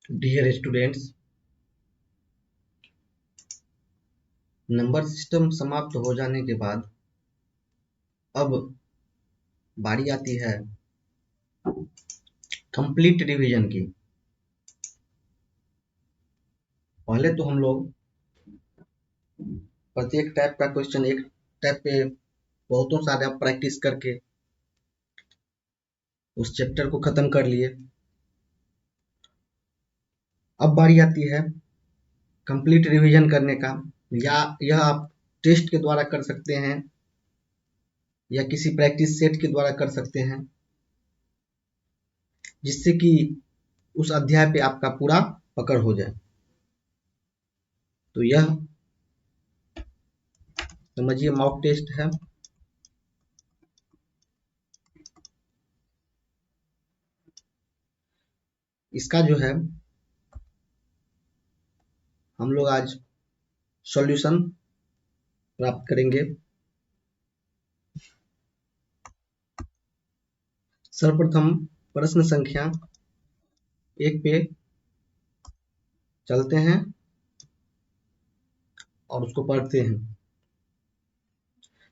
Dear students, number system समाप्त हो जाने के बाद अब बारी आती है कंप्लीट रिवीजन की। पहले तो हम लोग प्रत्येक टाइप का क्वेश्चन एक टाइप पे बहुतों सारे प्रैक्टिस करके उस चैप्टर को खत्म कर लिए। अब बारी आती है कंप्लीट रिवीजन करने का, या यह आप टेस्ट के द्वारा कर सकते हैं या किसी प्रैक्टिस सेट के द्वारा कर सकते हैं, जिससे कि उस अध्याय पे आपका पूरा पकड़ हो जाए। तो यह समझिए मॉक टेस्ट है। इसका जो है हम लोग आज सॉल्यूशन प्राप्त करेंगे। सर्वप्रथम प्रश्न संख्या 1 पे चलते हैं और उसको पढ़ते हैं।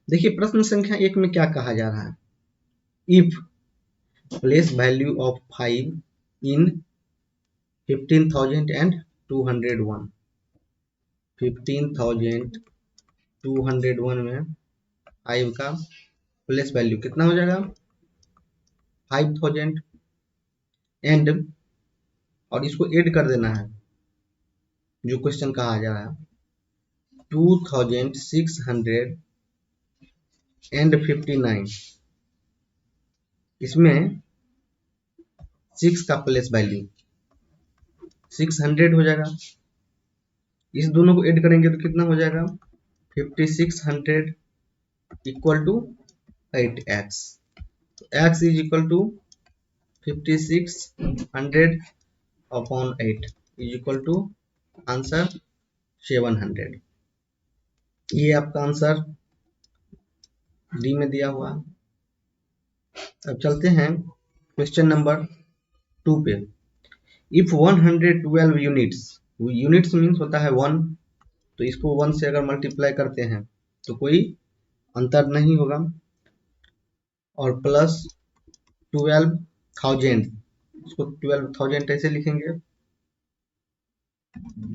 देखिए प्रश्न संख्या 1 में क्या कहा जा रहा है। इफ प्लेस वैल्यू ऑफ 5 इन 15,201, 15,201 में 5 का प्लेस वैल्यू कितना हो जाएगा, 5,000, एंड और इसको ऐड कर देना है जो क्वेश्चन कहा जा रहा है 2,659। इसमें 6 का प्लेस वैल्यू 600 हो जाएगा। इस दोनों को ऐड करेंगे तो कितना हो जाएगा 5600 equal to 8x। x is equal to 5600 upon 8 is equal to answer 700। ये आपका आंसर डी में दिया हुआ। अब चलते हैं क्वेश्चन नंबर 2 पे। इफ 112 यूनिट्स, यूनिट्स मीन्स होता है 1, तो इसको 1 से अगर मल्टीप्लाई करते हैं तो कोई अंतर नहीं होगा, और प्लस 12,000, इसको 12,000 ऐसे लिखेंगे,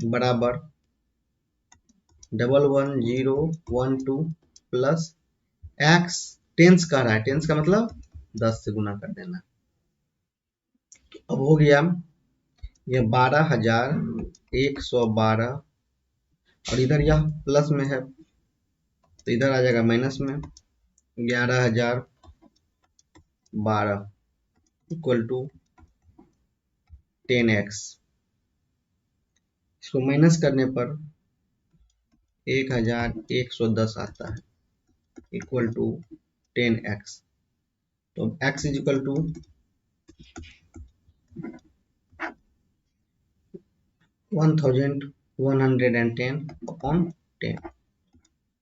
बराबर 11012 प्लस एक्स, टेंस का रहा है, टेंस का मतलब 10 से गुना कर देना। तो अब हो गया यह 12,112, और इधर यह प्लस में है तो इधर आ जाएगा माइनस में, 11,012 इक्वल टू 10x। इसको माइनस करने पर 1,110 आता है इक्वल टू 10x। तो x is equal to 1110 upon 10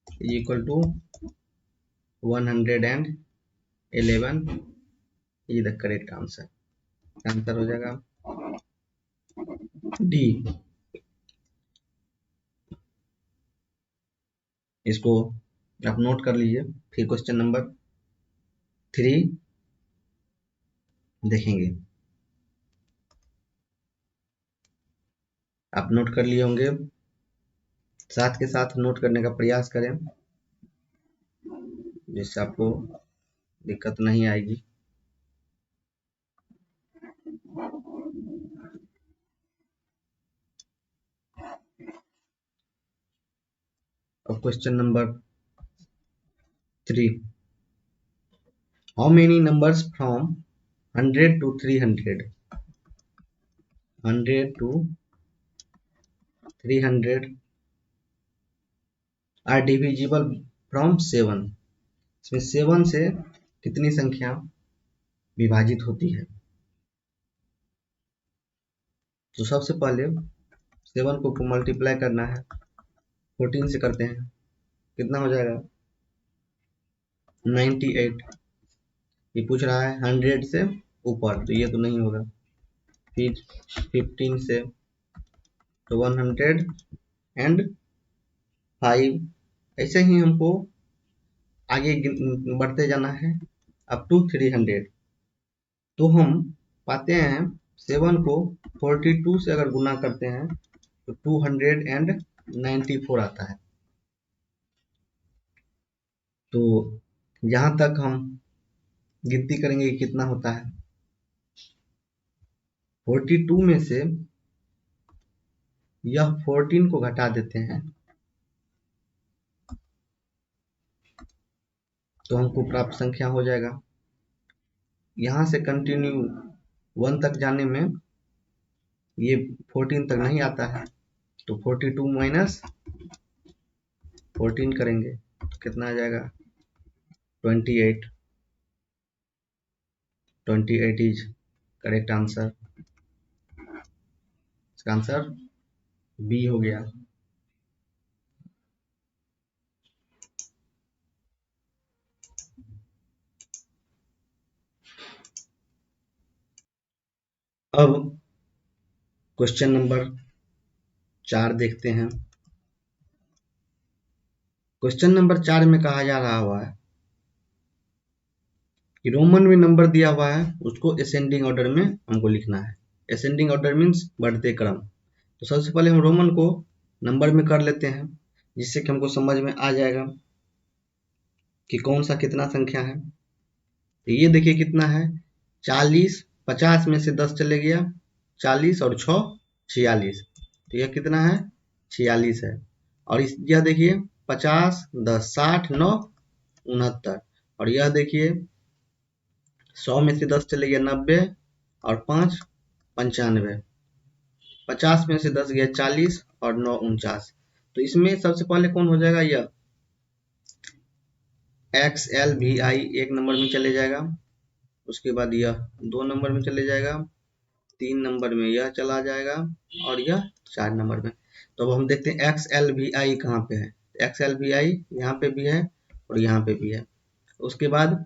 is equal to 111 is the correct answer. Answer हो जाएगा डी। इसको आप नोट कर लीजिए। फिर क्वेश्चन नंबर 3 देखेंगे। आप नोट कर लिए होंगे, साथ के साथ नोट करने का प्रयास करें जिससे आपको दिक्कत नहीं आएगी। अब question number 3, how many numbers from 100 to 300, 100 to 300 are divisible from 7। इसमें 7 से कितनी संख्या विभाजित होती है। तो सबसे पहले 7 को मल्टीप्लाई करना है, 14 से करते हैं, कितना हो जाएगा 98। ये पूछ रहा है 100 से ऊपर, तो ये तो नहीं होगा। फिर 15 से तो 105, ऐसे ही हमको आगे बढ़ते जाना है अप टू 300। तो हम पाते हैं 7 को 42 से अगर गुना करते हैं तो 294 आता है। तो यहाँ तक हम गिनती करेंगे कि कितना होता है। 42 में से यह 14 को घटा देते हैं तो हमको प्राप्त संख्या हो जाएगा। यहाँ से कंटिन्यू 1 तक जाने में ये 14 तक नहीं आता है, तो 42 माइनस 14 करेंगे तो कितना आ जाएगा 28। 28 इज करेक्ट आंसर। इसका आंसर बी हो गया। अब क्वेश्चन नंबर 4 देखते हैं। क्वेश्चन नंबर 4 में कहा जा रहा हुआ है कि रोमन में नंबर दिया हुआ है उसको असेंडिंग ऑर्डर में हमको लिखना है। असेंडिंग ऑर्डर मीन्स बढ़ते क्रम। तो सबसे पहले हम रोमन को नंबर में कर लेते हैं जिससे कि हमको समझ में आ जाएगा कि कौन सा कितना संख्या है। तो ये देखिए कितना है 40, 50 में से 10 चले गया 40 और 6 46, तो यह कितना है 46 है। और यह देखिए 50 10 60 9 69, और यह देखिए 100 में से 10 चले गया 90 और 5 95, 50 में से 10 गया 40 और 9 49। तो इसमें सबसे पहले कौन हो जाएगा, यह XLVI 1 नंबर में चले जाएगा। उसके बाद यह 2 नंबर में चले जाएगा, 3 नंबर में यह चला जाएगा और यह 4 नंबर में। तो अब हम देखते हैं XLVI कहाँ पे है। XLVI यहाँ पे भी है और यहाँ पे भी है। उसके बाद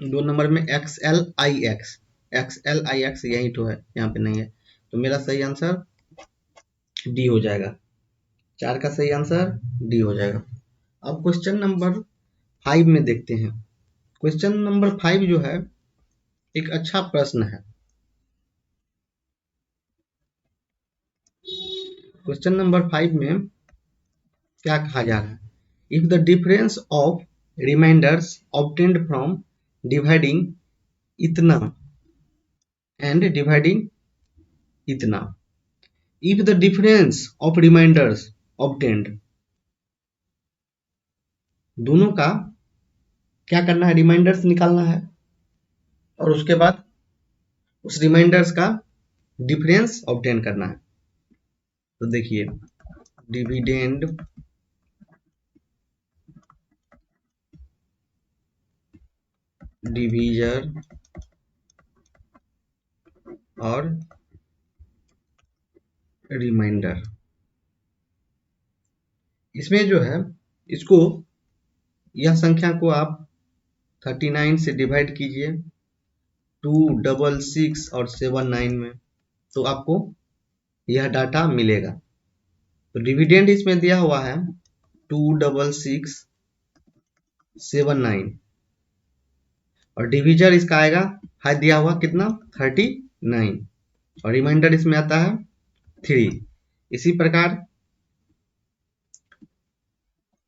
2 नंबर में XLIX, XLIX यही तो है, यहाँ पे नहीं है। तो मेरा सही आंसर डी हो जाएगा। 4 का सही आंसर डी हो जाएगा। अब क्वेश्चन नंबर 5 में देखते हैं। क्वेश्चन नंबर 5 जो है एक अच्छा प्रश्न है। क्वेश्चन नंबर 5 में क्या कहा जा रहा है, if the difference of remainders obtained from dividing इतना एंड डिवाइडिंग इतना, if the difference of remainders obtained, दोनों का क्या करना है, रिमाइंडर्स निकालना है और उसके बाद उस रिमाइंडर्स का डिफरेंस ऑब्टेन करना है। तो देखिए डिविडेंड डिवीजर और रिमाइंडर, इसमें जो है इसको यह संख्या को आप 39 से डिवाइड कीजिए 266 और 79 में, तो आपको यह डाटा मिलेगा। तो डिविडेंड इसमें दिया हुआ है 26679 और डिवीजर इसका आएगा है दिया हुआ कितना 39 और रिमाइंडर इसमें आता है 3। इसी प्रकार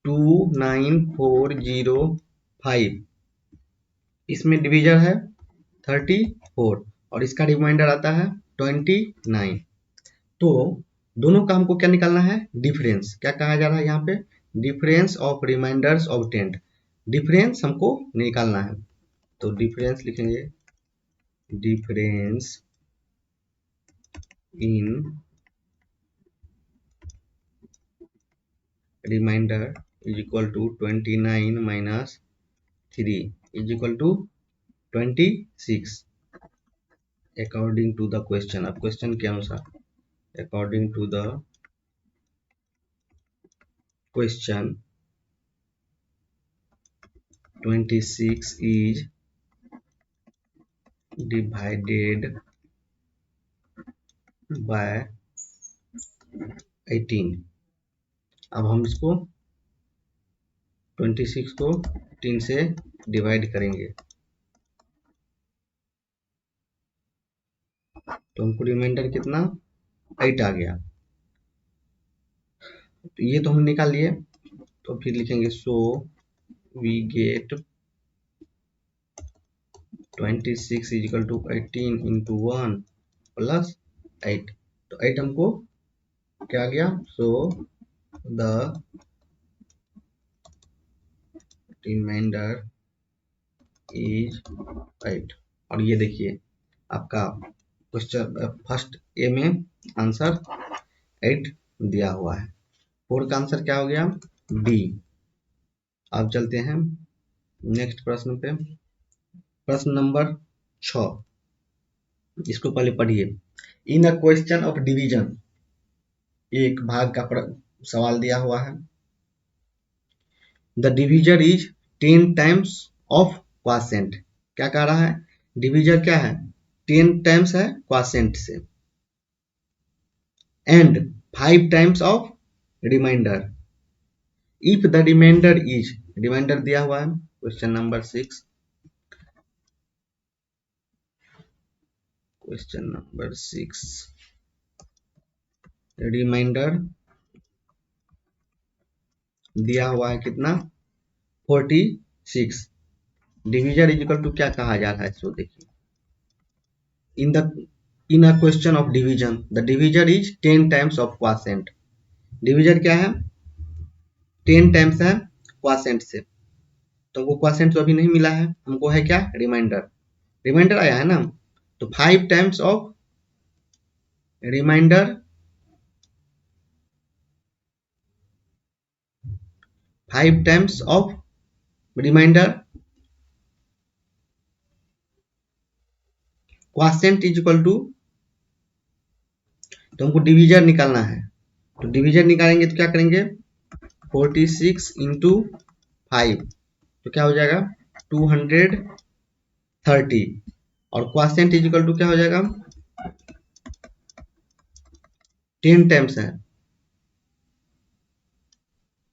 29405 इसमें डिवीजर है 34 और इसका रिमाइंडर आता है 29। तो दोनों का हमको क्या निकालना है, डिफरेंस। क्या कहा जा रहा है यहाँ पे, difference of remainders obtained, difference हमको निकालना है। तो डिफरेंस लिखेंगे, difference in remainder is equal to 29 minus 3 is equal to 26 according to the question. अब क्वेश्चन के अनुसार, according to the question 26 is divided by 18। अब हम इसको 26 को 18 से डिवाइड करेंगे तो हमको रिमाइंडर कितना 8 आ गया। तो ये तो हम निकाल लिए। तो फिर लिखेंगे so we get 26 is equal to 18 into 1 plus 8। तो 8 हमको क्या आ गया, सो द रिमाइंडर इज 8। और ये देखिए आपका क्वेश्चन फर्स्ट ए में आंसर 8 दिया हुआ है। 4 का आंसर क्या हो गया, डी। अब चलते हैं नेक्स्ट प्रश्न पे। प्रश्न नंबर 6, इसको पहले पढ़िए। इन अ क्वेश्चन ऑफ डिवीजन, एक भाग का सवाल दिया हुआ है। The divisor is 10 times of quotient. क्या कह रहा है, डिविजर क्या है, 10 टाइम्स है क्वॉशेंट से, and 5 times of reminder. If the reminder is, reminder दिया हुआ है question number 6। Question number 6, reminder दिया हुआ है कितना, 46। डिविजर इज इक्वल टू क्या कहा जा रहा है, सो देखिए in a question of division the divisor is 10 times of quotient. Divisor क्या है, 10 टाइम्स है क्वॉशेंट से। तो वो क्वॉशेंट तो अभी नहीं मिला है, हमको है क्या, रिमाइंडर। रिमाइंडर आया है ना, तो 5 times of reminder, 5 times of reminder quotient is equal to, तो हमको डिविजर निकालना है। तो डिविजर निकालेंगे तो क्या करेंगे, 46 इंटू 5, तो क्या हो जाएगा 230। और क्वॉशेंट इज इक्वल टू क्या हो जाएगा, 10 टाइम्स है,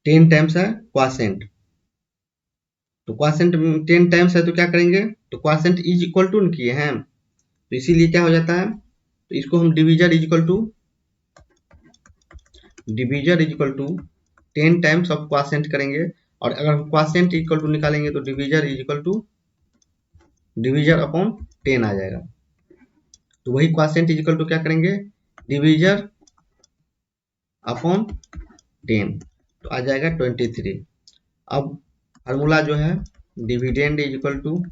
10 टाइम्स है क्वॉशेंट। तो क्वॉशेंट 10 टाइम्स है तो क्या करेंगे, तो क्वॉशेंट इज इक्वल टू किए हैं, तो इसीलिए क्या हो जाता है, तो इसको हम divisor is equal to, divisor is equal to 10 times of quotient करेंगे। और अगर हम क्वॉशेंट इक्वल टू निकालेंगे तो divisor is equal to divisor upon 10 आ जाएगा। तो वही क्वॉशेंट इज इक्वल टू क्या करेंगे, डिविजर अपॉन 10, तो आ जाएगा 23। अब फार्मूला जो है, dividend is equal to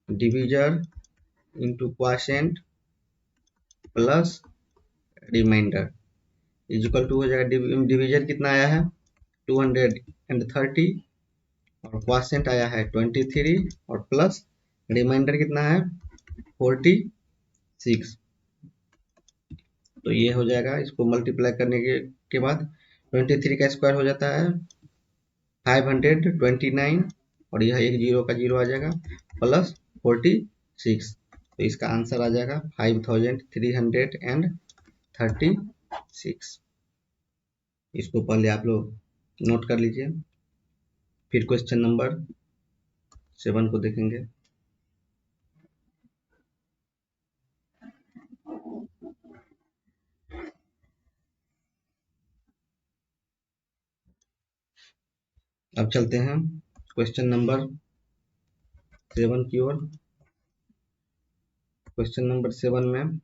divisor into quotient plus reminder is equal to हो जाएगा, डिविजर कितना आया है 230 और क्वॉशेंट आया है 23 और प्लस रिमाइंडर कितना है 46। तो ये हो जाएगा, इसको मल्टीप्लाई करने के बाद 23 का स्क्वायर हो जाता है 529 और यह एक जीरो का जीरो आ जाएगा प्लस 46। तो इसका आंसर आ जाएगा 5336। इसको पहले आप लोग नोट कर लीजिए। फिर क्वेश्चन नंबर 7 को देखेंगे। अब चलते हैं क्वेश्चन नंबर 7 की ओर। क्वेश्चन नंबर 7 में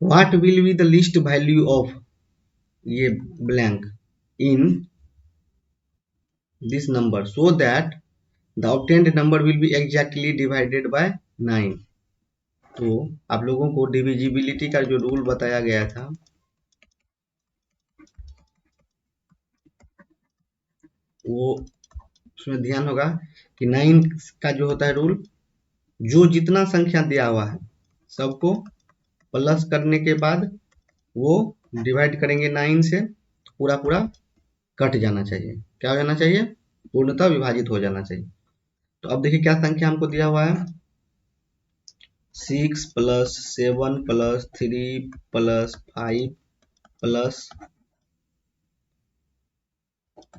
what will be the least value of ये blank in this number so that the obtained number will be exactly divided by 9। तो आप लोगों को डिविजिबिलिटी का जो रूल बताया गया था, वो उसमें ध्यान होगा कि 9 का जो होता है रूल, जो जितना संख्या दिया हुआ है सबको प्लस करने के बाद वो डिवाइड करेंगे 9 से, पूरा पूरा कट जाना चाहिए। क्या हो जाना चाहिए, पूर्णतः विभाजित हो जाना चाहिए। तो अब देखिए क्या संख्या हमको दिया हुआ है, 6 प्लस 7 प्लस 3 प्लस 5 प्लस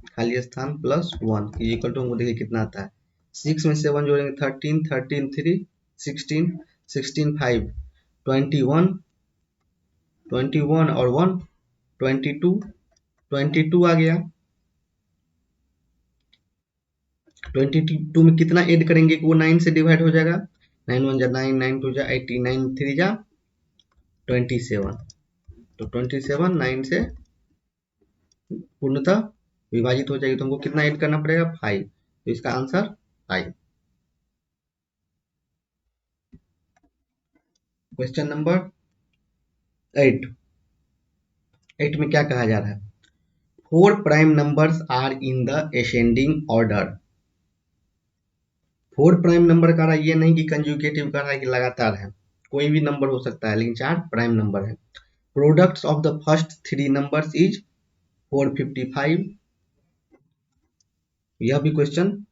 खाली स्थान प्लस 1 इक्वल टू, हमको देखिए कितना आता है। 6 में 7 जोड़ेंगे 13, 13 3 16, 16 5 21, 21 और 1 22, 22 आ गया। 22 में कितना ऐड करेंगे कि वो 9 से डिवाइड हो जाएगा। 9 1 जा 9, 9 2 जा 18, 9 3 जा 27। तो 27 9 से पूर्णतः विभाजित हो जाएगी, तो हमको कितना ऐड करना पड़ेगा 5। तो इसका आंसर 5। Question number 8। 8 में क्या कहा जा रहा है? 4 prime numbers are in the ascending order. 4 prime number का रहा है, ये नहीं कि कंजुगेटिव का रहा है कि लगातार है, कोई भी नंबर हो सकता है, लेकिन 4 प्राइम नंबर है। Products of the first 3 numbers is 455। यह भी क्वेश्चन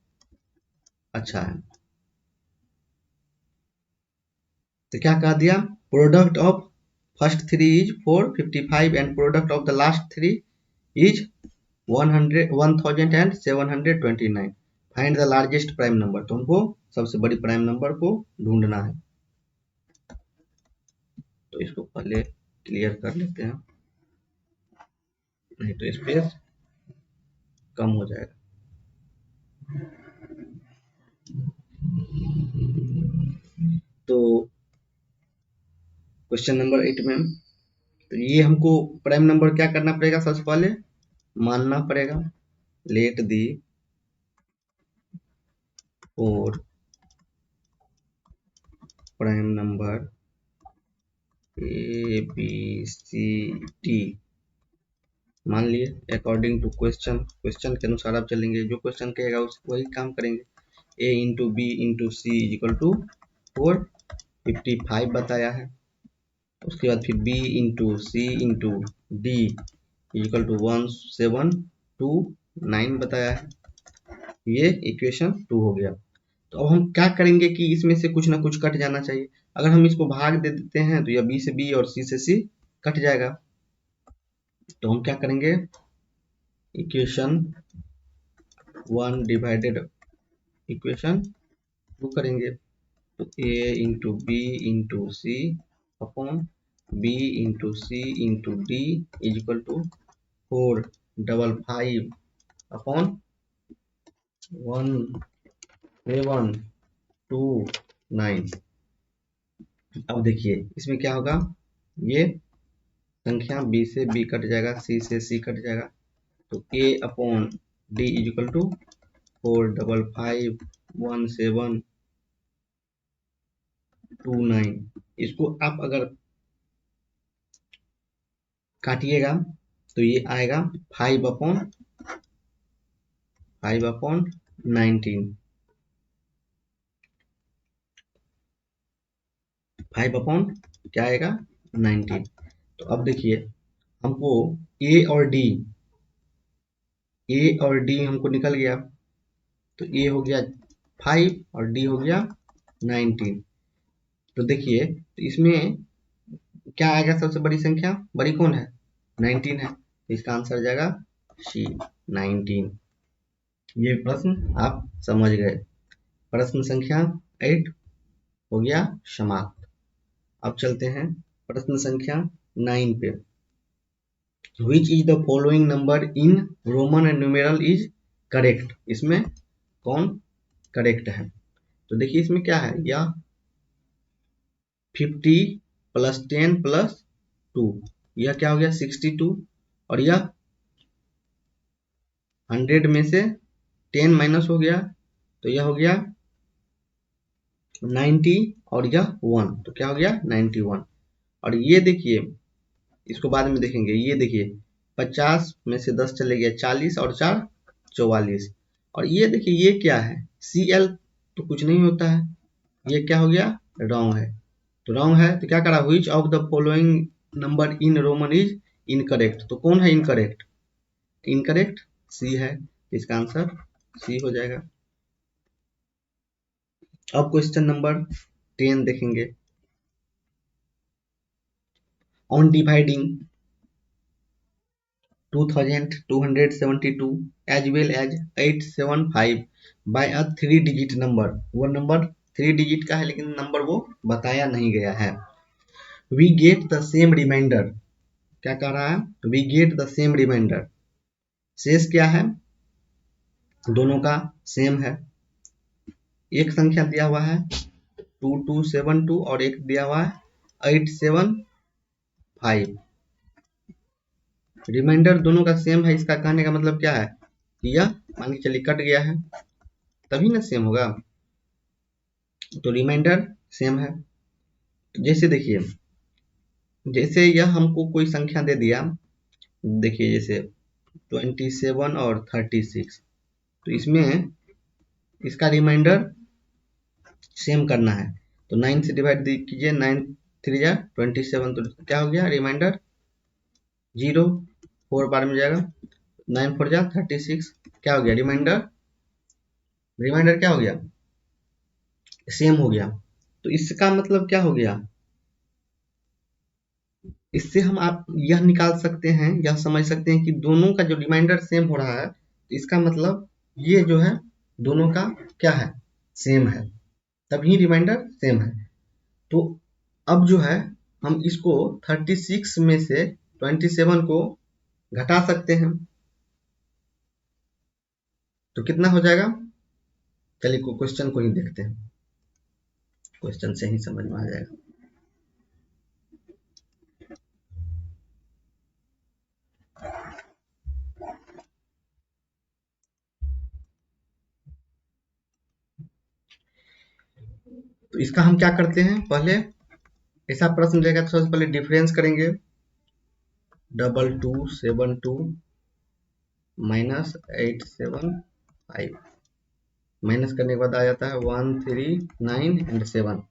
अच्छा है। तो क्या कह दिया? Product of first 3 is 455 and product of the last 3 is 1729। Find the largest prime number. तो हमको सबसे बड़ी प्राइम नंबर को ढूंढना है। तो इसको पहले क्लियर कर लेते हैं, नहीं तो स्पेस कम हो जाएगा। तो क्वेश्चन नंबर 8 में तो ये हमको प्राइम नंबर क्या करना पड़ेगा, सबसे पहले मानना पड़ेगा। Let the 4 prime number A B C D मान लिए अकॉर्डिंग टू क्वेश्चन। क्वेश्चन के अनुसार आप चलेंगे, जो क्वेश्चन कहेगा उस वही काम करेंगे। A into B into C is equal to 455 बताया है। उसके बाद फिर B into C into D equal to 1729 बताया है। ये इक्वेशन 2 हो गया। तो अब हम क्या करेंगे कि इसमें से कुछ ना कुछ कट जाना चाहिए। अगर हम इसको भाग दे देते हैं तो यह बी से बी और सी से सी कट जाएगा। तो हम क्या करेंगे, इक्वेशन 1 डिवाइडेड इक्वेशन 2 करेंगे। तो a into B into C upon B into C into D is equal to 455 upon 1729। अब देखिए इसमें क्या होगा, ये संख्या b से b कट जाएगा, c से c कट जाएगा। तो a upon d is equal to 4551729। इसको आप अगर काटिएगा तो ये आएगा 5 अपॉन 19। 5 अपॉन क्या आएगा 19। तो अब देखिए हमको ए और डी हमको निकल गया। तो ए हो गया 5 और डी हो गया 19। तो देखिए तो इसमें क्या आएगा, सबसे बड़ी संख्या बड़ी कौन है, 19 है। तो इसका आंसर जाएगा सी 19। ये प्रश्न आप समझ गए। प्रश्न संख्या 8 हो गया समाप्त। अब चलते हैं प्रश्न संख्या 9 पे। Which is the following number in Roman and numeral is correct. इसमें कौन करेक्ट है? तो देखिए इसमें क्या है, यह 50 प्लस 10 प्लस 2, यह क्या हो गया 62। और यह 100 में से 10 माइनस हो गया तो यह हो गया 90 और यह 1, तो क्या हो गया 91। और ये देखिए इसको बाद में देखेंगे। ये देखिए 50 में से 10 चले गया 40 और 4 44। और ये देखिए ये क्या है, CL तो कुछ नहीं होता है, ये क्या हो गया रॉन्ग है। तो रॉन्ग है तो क्या करा, which of the following number in Roman is incorrect. तो कौन है इनकरेक्ट, इनकरेक्ट सी है। इसका आंसर सी हो जाएगा। अब क्वेश्चन नंबर 10 देखेंगे। On dividing 2272 as well as 875 by a 3 digit number। वो नंबर 3 डिजिट का है लेकिन नंबर वो बताया नहीं गया है। We get the same reminder, क्या कह रहा है, we get the same reminder, शेष क्या है, दोनों का सेम है। एक संख्या दिया हुआ है 2272 और एक दिया हुआ है 875, रिमाइंडर दोनों का सेम है। इसका कहने का मतलब क्या है कि यह मान के चलिए कट गया है तभी ना सेम होगा, तो रिमाइंडर सेम है। तो जैसे देखिए, जैसे यह हमको कोई संख्या दे दिया, देखिए जैसे 27 और 36, तो इसमें इसका रिमाइंडर सेम करना है, तो 9 से डिवाइड कीजिए, 9 3 जा 27, तो क्या हो गया रिमाइंडर 0, 4 बार में जाएगा, 9 4 जा 36, क्या हो गया रिमाइंडर, रिमाइंडर क्या हो गया सेम हो गया। तो इसका मतलब क्या हो गया, इससे हम आप यह निकाल सकते हैं, यह समझ सकते हैं कि दोनों का जो रिमाइंडर सेम हो रहा है, तो इसका मतलब ये जो है दोनों का क्या है सेम है, तभी रिमाइंडर सेम है। तो अब जो है हम इसको 36 में से 27 को घटा सकते हैं, तो कितना हो जाएगा, चलिए क्वेश्चन को ही देखते हैं, क्वेश्चन से ही समझ में आ जाएगा। तो इसका हम क्या करते हैं, पहले ऐसा प्रश्न देगा तो सबसे पहले डिफरेंस करेंगे, 2272 माइनस 875, माइनस करने के बाद आ जाता है 139 एंड 7,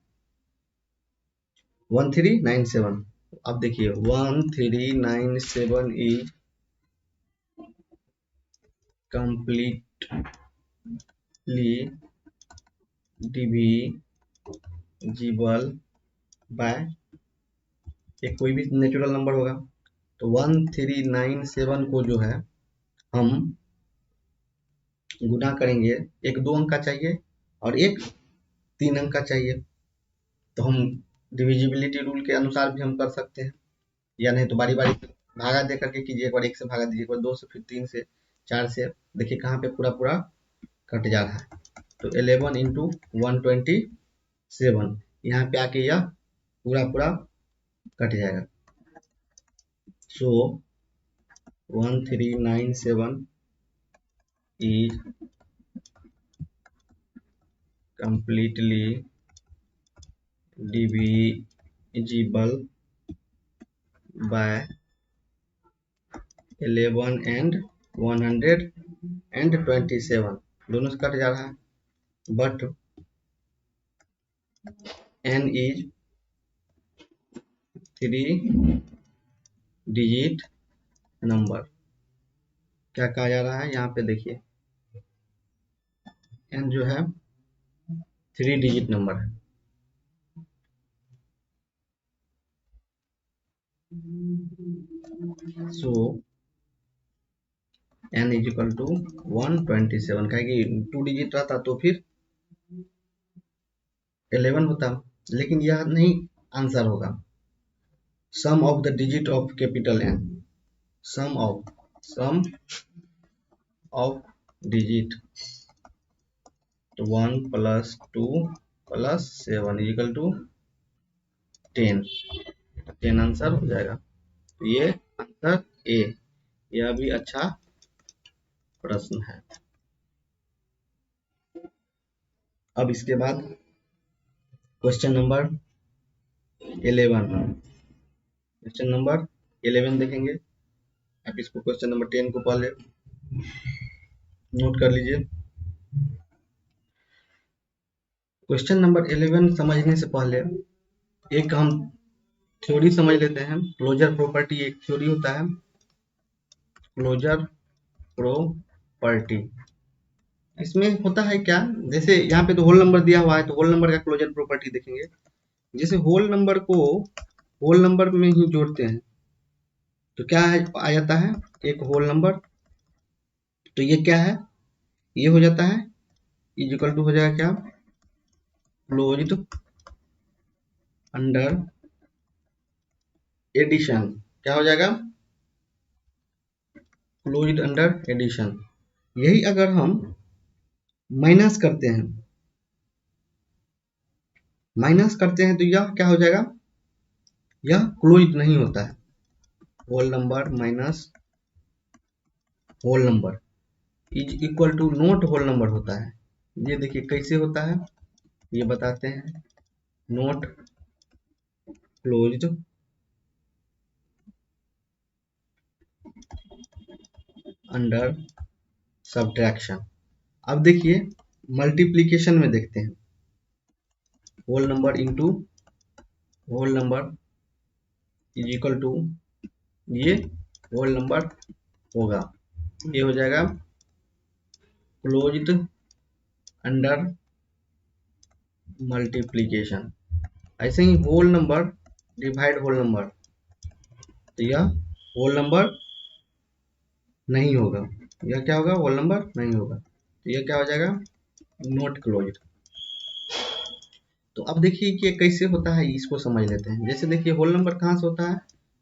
1397। अब देखिए 1397 इज completely divisible by एक कोई भी नेचुरल नंबर होगा, तो 1397 को जो है हम गुना करेंगे, एक 2 अंक का चाहिए और एक 3 अंक का चाहिए, तो हम डिविजिबिलिटी रूल के अनुसार भी हम कर सकते हैं, या नहीं तो बारी बारी भागा दे करके कीजिए, एक बार 1 से भागा दीजिए, एक बार 2 से, फिर 3 से, 4 से, देखिए कहाँ पे पूरा पूरा कट जा रहा है, तो 11 इंटू 127, यहाँ पे आके यह पूरा पूरा कट जाएगा, सो 1397 is completely divisible by 11 and 127, दोनों से कट जा रहा है, but n is 3 digit number, क्या कहा जा रहा है यहाँ पे देखिए, n जो है 3 डिजिट नंबर है, सो n इज इक्वल टू 127, कहे कि 2 डिजिट रहता तो फिर 11 होता, लेकिन यह नहीं आंसर होगा, sum of the digit of capital N, sum of digit, तो 1 + 2 + 7 इक्वल टू 10 आंसर हो जाएगा, तो ये आंसर ए, यह भी अच्छा प्रश्न है। अब इसके बाद क्वेश्चन नंबर 11 देखेंगे, आप इसको क्वेश्चन नंबर 10 को पहले नोट कर लीजिए। क्वेश्चन नंबर 11 समझने से पहले एक हम थ्योरी समझ लेते हैं, क्लोजर प्रॉपर्टी एक थ्योरी होता है, क्लोजर प्रॉपर्टी, इसमें होता है क्या, जैसे यहाँ पे तो होल नंबर दिया हुआ है, तो होल नंबर का क्लोजर प्रॉपर्टी देखेंगे, जैसे होल नंबर को होल नंबर में ही जोड़ते हैं तो क्या है, आ जाता है एक होल नंबर। तो ये क्या है, ये हो जाता है इज इक्वल टू हो जाएगा क्या, क्लोज्ड अंडर एडिशन। क्या हो जाएगा, क्लोज्ड अंडर एडिशन। यही अगर हम माइनस करते हैं, माइनस करते हैं तो यह क्या हो जाएगा, यह क्लोज्ड नहीं होता है। Whole number minus whole number is equal to not whole number होता है। ये देखिए कैसे होता है, ये बताते हैं। Not closed under subtraction. अब देखिए मल्टीप्लिकेशन में देखते हैं, whole number into whole number is equal to, ये होल नंबर होगा, ये हो जाएगा क्लोज्ड अंडर मल्टीप्लिकेशन। ऐसे ही whole number divide whole number, तो यह होल नंबर नहीं होगा, यह क्या होगा, होल नंबर नहीं होगा, तो यह क्या हो जाएगा, नॉट क्लोज्ड। तो अब देखिए कि ये कैसे होता है, इसको समझ लेते हैं। जैसे देखिए होल नंबर कहाँ से होता है,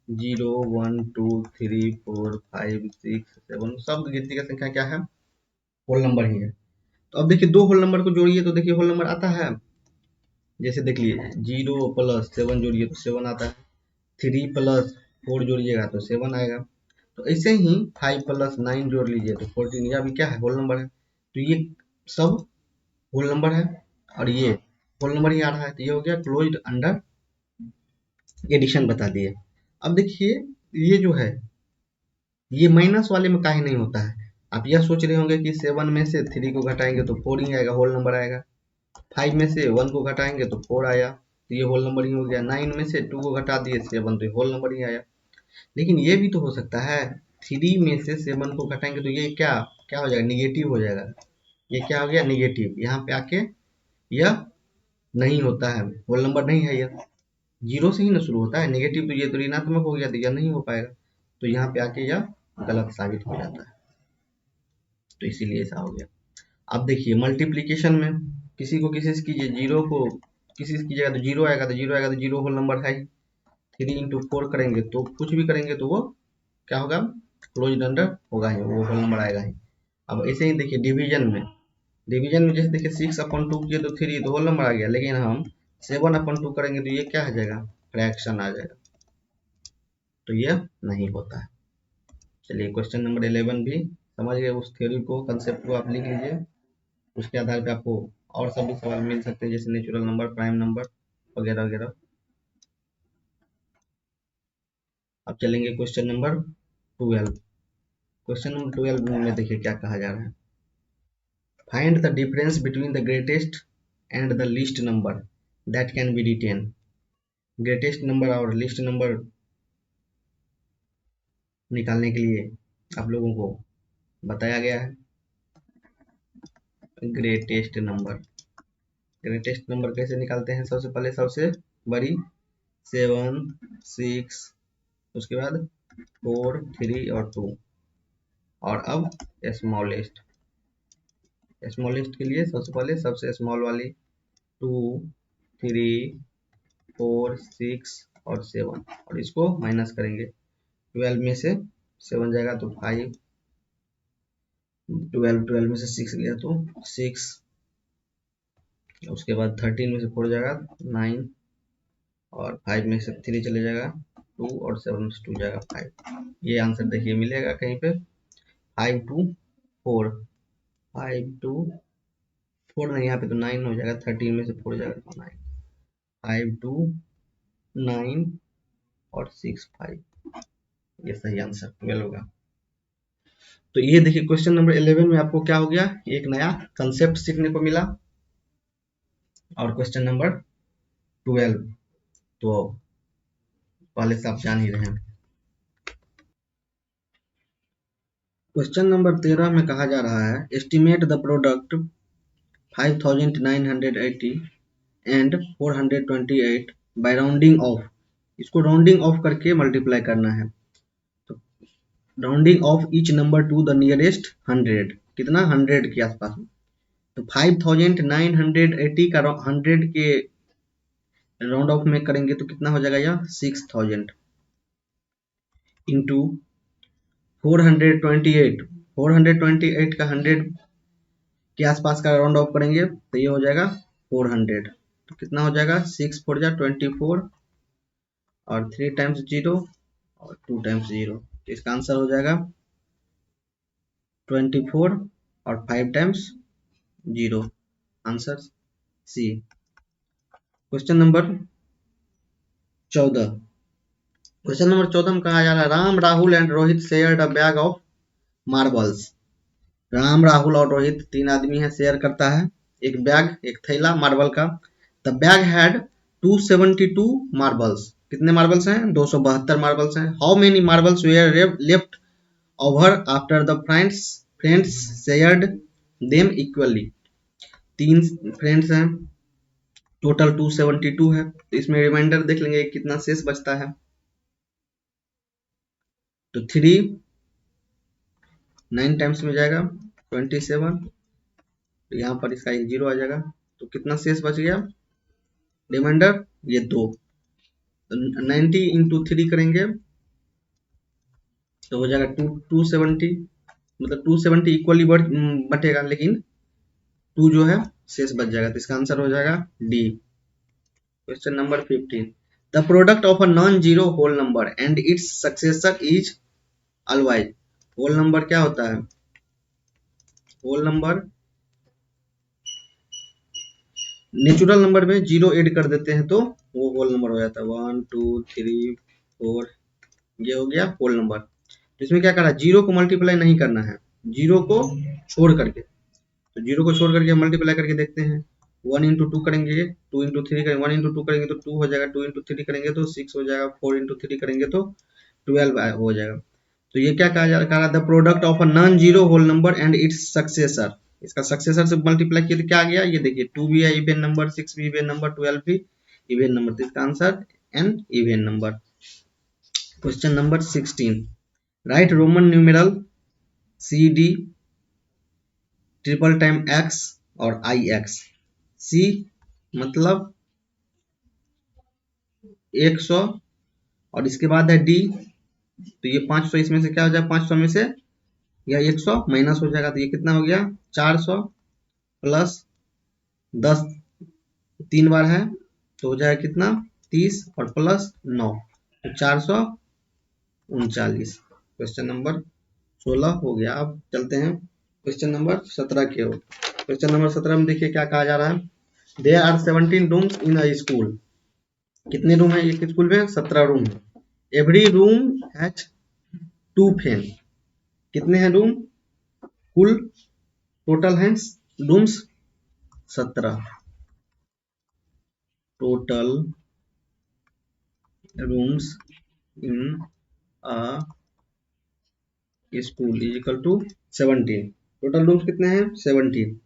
0 1 2 3 4 5 6 7, सब गिनती का संख्या क्या है, होल नंबर ही है। तो अब देखिए दो होल नंबर को जोड़िए तो देखिए होल नंबर आता है। जैसे देख लिए 0 प्लस 7 जोड़िए तो 7 आता है, 3 प्लस 4 जोड़िएगा तो 7 आएगा। तो ऐसे ही 5 प्लस 9 जोड़ लीजिए तो 14, यह भी क्या है, होल नंबर है। तो ये सब होल नंबर है और ये होल नंबर ही आ रहा है, तो ये हो गया क्लोज्ड अंडर एडिशन बता दिए। अब देखिए ये जो है, ये माइनस वाले में काहे नहीं होता है। आप यह सोच रहे होंगे कि 7 में से 3 को घटाएंगे तो 4 ही आएगा, होल नंबर आएगा। 5 में से 1 को घटाएंगे तो 4 आया, तो ये होल नंबर ही हो गया। 9 में से 2 को घटा दिए 7, तो ये होल नंबर ही आया। लेकिन ये भी तो हो सकता है, 3 में से 7 को घटाएंगे तो ये क्या क्या हो जाएगा, निगेटिव हो जाएगा। ये क्या हो गया, निगेटिव। यहाँ पे आके यह नहीं होता है, होल नंबर नहीं है यह, जीरो से ही ना शुरू होता है। नेगेटिव तो ये तो ऋणात्मक हो गया, तो यह नहीं हो पाएगा, तो यहाँ पे आके यह गलत साबित हो जाता है, तो इसीलिए ऐसा हो गया। अब देखिए मल्टीप्लीकेशन में किसी को किसी से कीजिए, जीरो को किसी से कीजिएगा तो जीरो आएगा, तो जीरो आएगा तो जीरो होल नंबर है ही। 3 × 4 करेंगे तो कुछ भी करेंगे तो वो क्या होगा, क्लोज अंडर होगा ही, वो होल नंबर आएगा ही। अब ऐसे ही देखिए डिवीजन में जैसे देखिए 6/2 किए तो 3 तो होल नंबर आ गया, लेकिन हम 7/2 करेंगे तो ये क्या आ जाएगा, फ्रैक्शन आ जाएगा, तो ये नहीं होता है। चलिए क्वेश्चन नंबर 11 भी समझ गए, उस थ्योरी को, कंसेप्ट को आप लिख लीजिए। उसके आधार पे आपको और सभी सवाल मिल सकते हैं, जैसे नेचुरल नंबर, प्राइम नंबर वगैरह वगैरह। अब चलेंगे क्वेश्चन नंबर 12। क्वेश्चन नंबर 12 में देखिए क्या कहा जा रहा है, find the difference between the greatest and the least number that can be written. Greatest number और लीस्ट नंबर निकालने के लिए आप लोगों को बताया गया है। ग्रेटेस्ट नंबर कैसे निकालते हैं, सबसे पहले सबसे बड़ी 7 6, उसके बाद 4 3 और 2, और अब स्मॉलेस्ट। स्मॉलेस्ट के लिए सबसे पहले सबसे स्मॉल वाली 2 3 4 6 और 7, और इसको माइनस करेंगे। 12 में से 7 जाएगा तो 5, 12 में से 6 गया तो 6, उसके बाद 13 में से 4 जाएगा 9, और 5 में से 3 चले जाएगा 2, और 7 में से 2 जाएगा 5। ये आंसर देखिए मिलेगा कहीं पे, 5 2 4, 5 2 4 नहीं, यहाँ पे तो 9 हो जाएगा, 13 में से 4 जाएगा तो 9, 5 2 9 और 6 5, ये सही आंसर 12 होगा। तो ये देखिए क्वेश्चन नंबर 11 में आपको क्या हो गया, एक नया कंसेप्ट सीखने को मिला। और क्वेश्चन नंबर 12 तो पहले से आप जान ही रहे हैं। क्वेश्चन नंबर 13 में कहा जा रहा है, estimate the product 5980 and 428 by rounding off इसको राउंडिंग ऑफ करके मल्टीप्लाई करना है। तो rounding off each number two the nearest 100, कितना 100 के आसपास। तो 5980 का 100 के राउंड ऑफ में करेंगे तो कितना हो जाएगा यह 6000 इंटू 428। 428 का 100 के आसपास का राउंड ऑफ करेंगे तो ये हो जाएगा 400। तो कितना हो जाएगा 6 4 जा 24 और 3 टाइम्स 0 और 2 टाइम्स 0। तो इसका आंसर हो जाएगा 24 और 5 times 0। Answer C. Question number 14। Question number 14 में कहा जा रहा है Ram Rahul and Rohit shared a bag of marbles. Ram Rahul और रोहित 3 आदमी है, शेयर करता है एक बैग, एक थैला मार्बल का। The bag had 272 marbles. कितने मार्बल्स हैं 272 मार्बल्स हैं। How many marbles where left over after the friends shared them equally. 3 friends हैं, टोटल 272 है। तो इसमें रिमाइंडर देख लेंगे कितना शेष बचता है। तो 3 9 टाइम्स में जाएगा 27। तो यहाँ पर इसका एक 0 आ जाएगा। तो कितना शेष बच गया रिमाइंडर ये 2। तो 90 इंटू 3 करेंगे तो हो जाएगा 270, मतलब 270 इक्वली बटेगा, लेकिन 2 जो है शेष बच जाएगा। तो इसका आंसर हो जाएगा D. Question number 15। The product of a non zero whole number and its successor is always. Whole number क्या होता है? होल नंबर नेचुरल नंबर में 0 ऐड कर देते हैं तो वो होल नंबर हो जाता है। 1 2 3 4 ये हो गया होल नंबर। तो इसमें क्या करना है, 0 को मल्टीप्लाई नहीं करना है, 0 को छोड़ करके। तो 0 को छोड़ करके मल्टीप्लाई करके देखते हैं। 1 इंटू 2 करेंगे, 2 इंटू 3 करेंगे, 1 इंटू 2 करेंगे तो 2 हो जाएगा, 2 इंटू 3 करेंगे तो 6 हो जाएगा, 4 इंटू 3 करेंगे तो 12 हो जाएगा। तो ये क्या कहा जा रहा है, the product of a non zero whole number and its successor. इसका सक्सेसर से मल्टीप्लाई किया तो क्या आ गया, ये देखिए 2 भी है इवेन नंबर, 6 भी इवेन नंबर, 12 भी इवेन नंबर। तो इसका answer an even number. Question number 16। Write roman numeral C D triple time X और आई एक्स। सी मतलब 100 और इसके बाद है डी, तो ये 500, इसमें से क्या हो जाएगा 500 में से यह 100 माइनस हो जाएगा। तो ये कितना हो गया 400 प्लस 10 3 बार है तो हो जाएगा कितना 30 और प्लस 9 तो 439। क्वेश्चन नंबर 16 हो गया। अब चलते हैं क्वेश्चन नंबर 17 की ओर। क्वेश्चन नंबर 17 में देखिए क्या कहा जा रहा है। There are 17 rooms in a school. कितने रूम है एक स्कूल में? 17 रूम है। Every room has 2 fan. कितने हैं रूम? कुल टोटल है rooms 17। Total rooms in a school is equal to 17। Total rooms कितने हैं 17।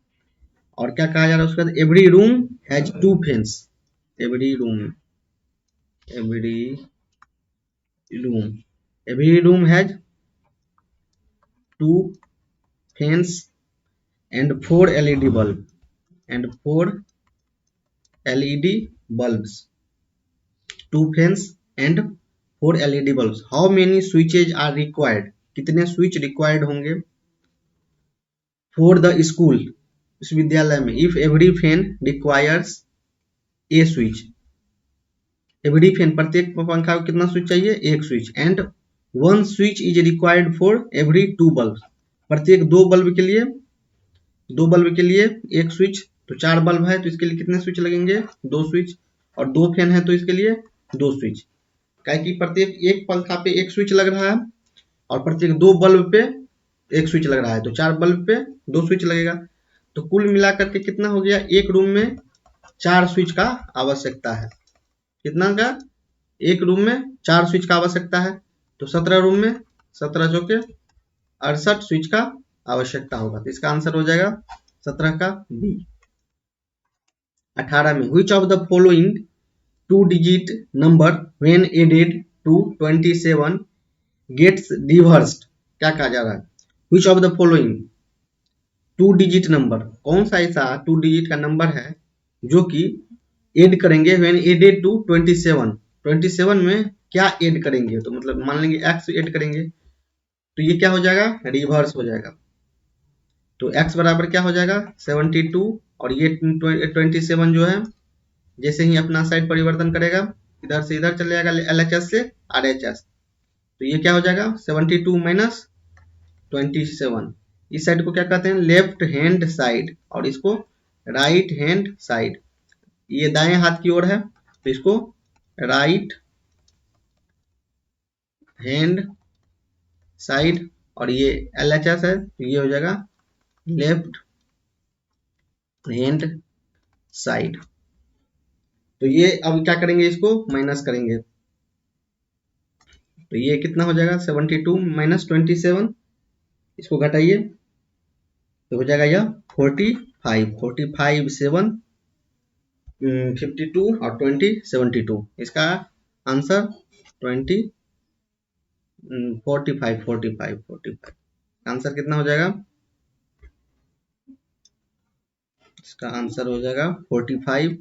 और क्या कहा जा रहा है उसके बाद every room has 2 fans. Every room every room has 2 fans and 4 LED bulb and 4 LED bulbs, 2 fans and 4 LED bulbs. How many switches are required? कितने स्विच रिक्वायर्ड होंगे for the school, इस विद्यालय में? if every fan requires a switch, every fan प्रत्येक पंखा को कितना switch चाहिए? एक switch. and one switch is required for every 2 bulbs, प्रत्येक 2 बल्ब के लिए, 2 बल्ब के लिए एक स्विच। तो 4 बल्ब है तो इसके लिए कितने स्विच लगेंगे? 2 स्विच। और 2 फैन है तो इसके लिए 2 स्विच। क्या कि प्रत्येक एक पंखा पे एक स्विच लग रहा है और प्रत्येक 2 बल्ब पे एक स्विच लग रहा है, तो 4 बल्ब पे 2 स्विच लगेगा। तो कुल मिलाकर के कितना हो गया, एक रूम में 4 स्विच का आवश्यकता है। कितना का? एक रूम में 4 स्विच का आवश्यकता है। तो 17 रूम में 17 चौके 68 स्विच का आवश्यकता होगा। तो इसका आंसर हो जाएगा 17 का बी। 18 में which of the following 2 digit number when added to 27 gets reversed, क्या कहा जा रहा है? Which of the following 2 digit number, कौन सा ऐसा 2 digit का नंबर है जो कि ऐड करेंगे when added to 27, 27 में क्या ऐड करेंगे? तो मतलब मान लेंगे x ऐड करेंगे तो ये क्या हो जाएगा? रिवर्स हो जाएगा। तो x बराबर क्या हो जाएगा? 72 और ये 27 जो है जैसे ही अपना साइड परिवर्तन करेगा इधर से इधर चले जाएगा LHS से RHS, तो ये क्या हो जाएगा? 72 माइनस 27। इस साइड को क्या कहते हैं? लेफ्ट हैंड साइड, और इसको राइट हैंड साइड। ये दाएं हाथ की ओर है तो इसको राइट हैंड साइड, और ये LHS है तो ये हो जाएगा लेफ्ट हैंड साइड। तो ये अब क्या करेंगे? इसको माइनस करेंगे तो ये कितना हो जाएगा? 72 माइनस 27, इसको घटाइए तो हो जाएगा यह 45, 45 7 52 और 20 72। इसका आंसर 20 45 45 45। आंसर कितना हो जाएगा? इसका आंसर हो जाएगा 45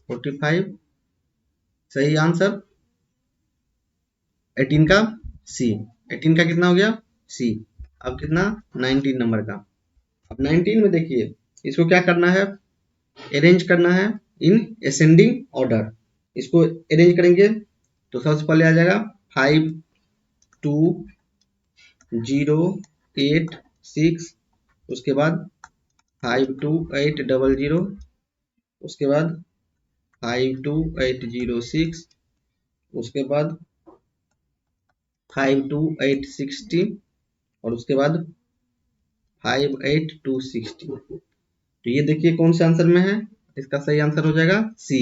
45। सही आंसर 18 का सी। 18 का कितना हो गया? सी। अब कितना? 19 नंबर का। अब 19 में देखिए इसको क्या करना है? अरेंज करना है इन असेंडिंग ऑर्डर। इसको अरेंज करेंगे तो सबसे पहले आ जाएगा 5 2 0 8 6, उसके बाद 5 2 8 0 0, उसके बाद 5 2 8 0 6, उसके बाद 5 2 8 60, और उसके बाद 5 8 2 60। तो ये देखिए कौन से आंसर में है? इसका सही आंसर हो जाएगा सी।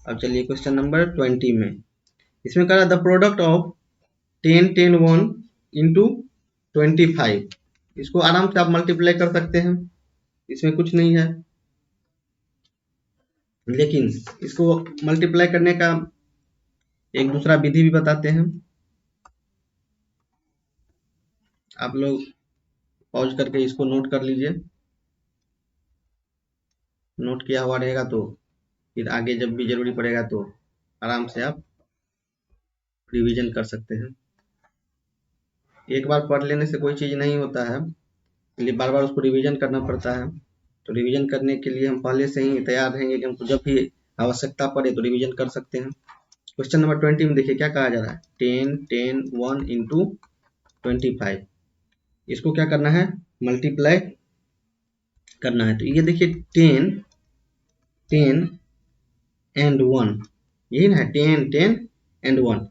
अब चलिए क्वेश्चन नंबर 20 में। इसमें कह रहा द प्रोडक्ट ऑफ 10 10 1 इंटू 25। इसको आराम से आप मल्टीप्लाई कर सकते हैं, इसमें कुछ नहीं है, लेकिन इसको मल्टीप्लाई करने का एक दूसरा विधि भी बताते हैं। आप लोग पॉज करके इसको नोट कर लीजिए, नोट किया हुआ रहेगा तो फिर आगे जब भी जरूरी पड़ेगा तो आराम से आप रिवीजन कर सकते हैं। एक बार पढ़ लेने से कोई चीज़ नहीं होता है, इसलिए बार बार उसको रिवीजन करना पड़ता है। तो रिवीजन करने के लिए हम पहले से ही तैयार रहेंगे कि हमको जब भी आवश्यकता पड़े तो रिवीजन कर सकते हैं। क्वेश्चन नंबर 20 में देखिए क्या कहा जा रहा है? 10 10 1 इंटू 25। इसको क्या करना है? मल्टीप्लाई करना है। तो ये देखिए 10 10 एंड 1, यही ना है? 10 10 एंड 1,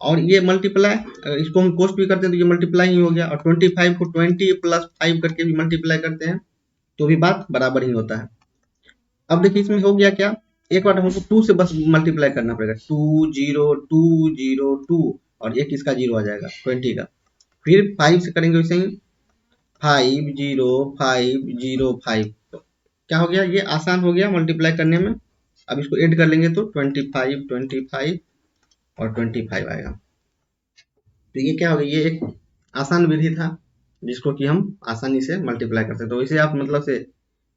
और ये मल्टीप्लाई, इसको हम कोस्ट भी करते हैं तो ये मल्टीप्लाई ही हो गया, और 25 को 20 प्लस 5 करके भी मल्टीप्लाई करते हैं तो भी बात बराबर ही होता है। अब देखिए इसमें हो गया क्या? एक बार हमको 2 से बस मल्टीप्लाई करना पड़ेगा, 2 0 2 0 2, और एक इसका 0 आ जाएगा 20 का। फिर 5 से करेंगे वैसे ही 5 0 5 0 5। तो क्या हो गया? ये आसान हो गया मल्टीप्लाई करने में। अब इसको ऐड कर लेंगे तो 25 25 और 25 आएगा। तो ये क्या हो गया? ये एक आसान विधि था जिसको कि हम आसानी से मल्टीप्लाई कर सकते हैं। तो इसे आप मतलब से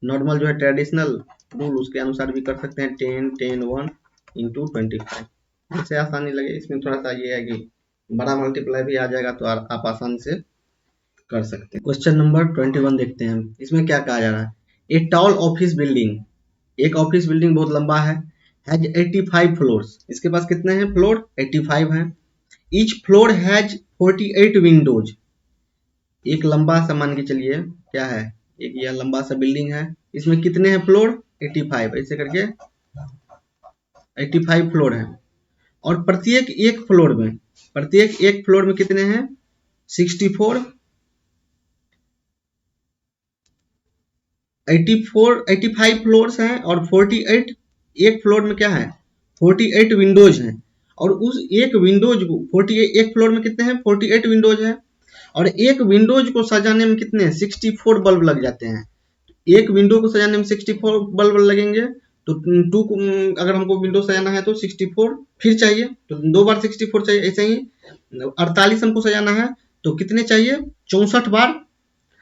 नॉर्मल जो है ट्रेडिशनल रूल उसके अनुसार भी कर सकते हैं, 10 10 1 इंटू 25। जैसे आसानी लगे। इसमें थोड़ा सा ये है कि बड़ा मल्टीप्लाई भी आ जाएगा तो आप आसानी से कर सकते हैं। क्वेश्चन नंबर 21 देखते हैं। इसमें क्या कहा जा रहा है? ए टॉल ऑफिस बिल्डिंग, एक ऑफिस बिल्डिंग बहुत लंबा है, हैज 85 फ्लोर्स। इसके पास कितने हैं फ्लोर? 85 हैं। Each floor has 48 Windows. एक लंबा सा मान के चलिए क्या है, एक यह लंबा सा बिल्डिंग है, इसमें कितने हैं फ्लोर? 85। ऐसे करके 85 फ्लोर है, और प्रत्येक एक फ्लोर में कितने हैं? 64। 85 फ्लोर्स हैं और 48, एक फ्लोर में क्या है? 48 विंडोज हैं, और उस एक विंडोज को 48, एक फ्लोर में कितने हैं? 48 विंडोज हैं, और एक विंडोज को सजाने में कितने? 64 बल्ब लग जाते हैं। एक विंडो को सजाने में 64 बल्ब लगेंगे तो टू अगर हमको विंडो सजाना है तो 64 फिर चाहिए, तो 2 बार 64 चाहिए। ऐसे ही 48 हमको सजाना है तो कितने चाहिए, 64 बार,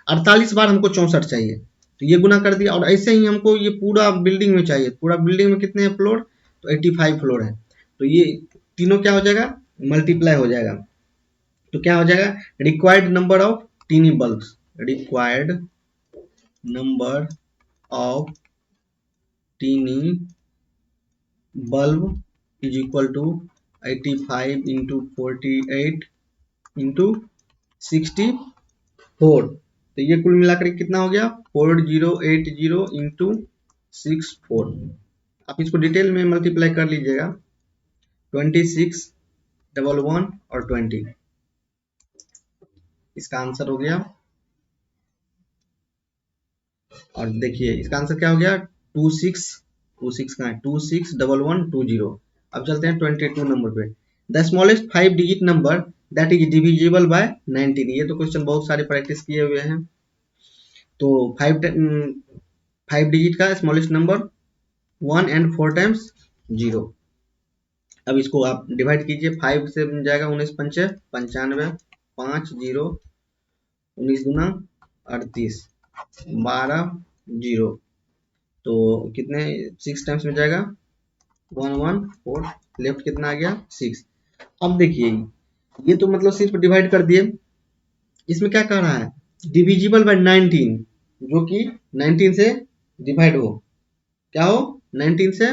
48 बार हमको 64 चाहिए, तो ये गुना कर दिया। और ऐसे ही हमको ये पूरा बिल्डिंग में चाहिए, पूरा बिल्डिंग में कितने हैं फ्लोर, तो 85 फ्लोर है, तो ये तीनों क्या हो जाएगा, मल्टीप्लाई हो जाएगा। तो क्या हो जाएगा, required number of tiny bulbs, required number of tiny bulb is equal to 85 into 48 into 64। तो ये कुल मिलाकर कितना हो गया, 4080 इंटू 64। आप इसको डिटेल में मल्टीप्लाई कर लीजिएगा, 26 11 और 20, इसका आंसर हो गया। और देखिए इसका आंसर क्या हो गया, 26 का है, 261120। अब चलते हैं 22 नंबर पे, the smallest 5 digit number that is divisible bye 19। ये तो क्वेश्चन बहुत सारे प्रैक्टिस किए हुए हैं। तो 5 डिजिट का स्मॉलेस्ट नंबर 1 एंड 4 टाइम्स 0। अब इसको आप डिवाइड कीजिए, 5 से जाएगा 19 पंचे 95, 5 0, 19 गुना 38, 12 0, तो कितने 6 टाइम्स में जाएगा 1 1 4, लेफ्ट कितना आ गया 6। अब देखिए ये तो मतलब सिर्फ डिवाइड कर दिए, इसमें क्या कह रहा है, डिविजिबल बाय 19, जो कि 19 से डिवाइड हो, क्या हो 19 से